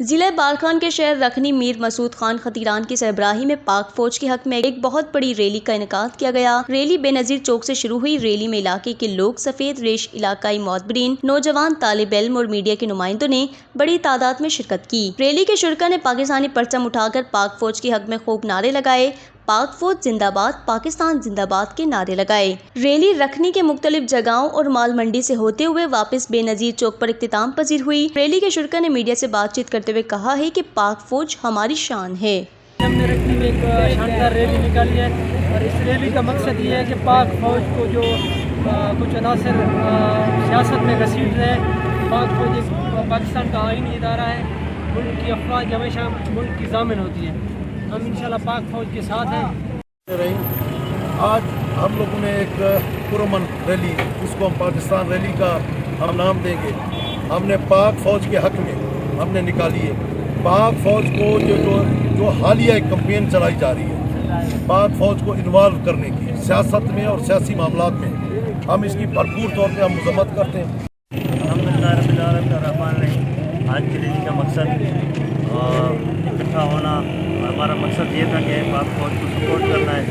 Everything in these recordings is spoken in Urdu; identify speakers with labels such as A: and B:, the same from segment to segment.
A: ضلع بارکھان کے شہر رکھنی میر مسعود خان خطیران کی سربراہی میں پاک فوج کے حق میں ایک بہت بڑی ریلی کا انعقاد کیا گیا۔ ریلی بے نظیر چوک سے شروع ہوئی۔ ریلی میں علاقے کے لوگ، سفید ریش علاقائی معتبرین، نوجوان، طالب علم اور میڈیا کے نمائندوں نے بڑی تعداد میں شرکت کی۔ ریلی کے شرکاء نے پاکستانی پرچم اٹھا کر پاک فوج کے حق میں خوب نعرے لگائے۔ پاک فوج زندہ باد، پاکستان زندہ باد کے نعرے لگائے۔ ریلی رکھنی کے مختلف جگہوں اور مال منڈی سے ہوتے ہوئے واپس بے نظیر چوک پر اختتام پذیر ہوئی۔ ریلی کے شرکاء نے میڈیا سے بات چیت کرتے ہوئے کہا ہے کہ پاک فوج ہماری شان ہے۔
B: ہم نے رکھنی میں ایک شاندار ریلی نکالی ہے اور اس ریلی کا مقصد یہ ہے کہ پاک فوج کو جو کچھ عناصر سیاست میں گھسیٹ رہے ہیں، پاک فوج ایک پاکستان کا آئینی ادارہ ہے، ملک کی افواج ہمیشہ ملک کی ضامن ہوتی ہے۔ ہم انشاءاللہ پاک فوج کے ساتھ ہیں۔
C: آج ہم لوگوں نے ایک پرامن ریلی، جس کو ہم پاکستان ریلی کا ہم نام دیں گے، ہم نے پاک فوج کے حق میں ہم نے نکالی ہے۔ پاک فوج کو جو حالیہ ایک کمپین چلائی جا رہی ہے پاک فوج کو انوالو کرنے کی سیاست میں اور سیاسی معاملات میں، ہم اس کی بھرپور طور پہ ہم مذمت کرتے ہیں۔
D: الحمدللہ رب العالمین الرحمن الرحیم۔ آج کی ریلی کا مقصد اکٹھا ہونا، ہمارا مقصد یہ تھا کہ پاک فوج کو سپورٹ کرنا ہے،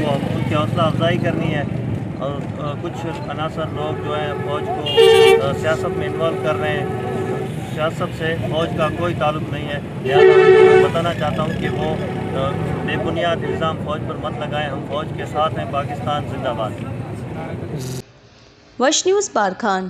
D: ان کی حوصلہ افزائی کرنی ہے، اور کچھ عناصر لوگ جو ہیں فوج کو سیاست میں انوالو کر رہے ہیں۔ سیاست سے فوج کا کوئی تعلق نہیں ہے، لہٰذا میں بتانا چاہتا ہوں کہ وہ بے بنیاد الزام فوج پر مت لگائیں۔ ہم فوج کے ساتھ ہیں، پاکستان زندہ باد۔
A: وش نیوز بارکھان۔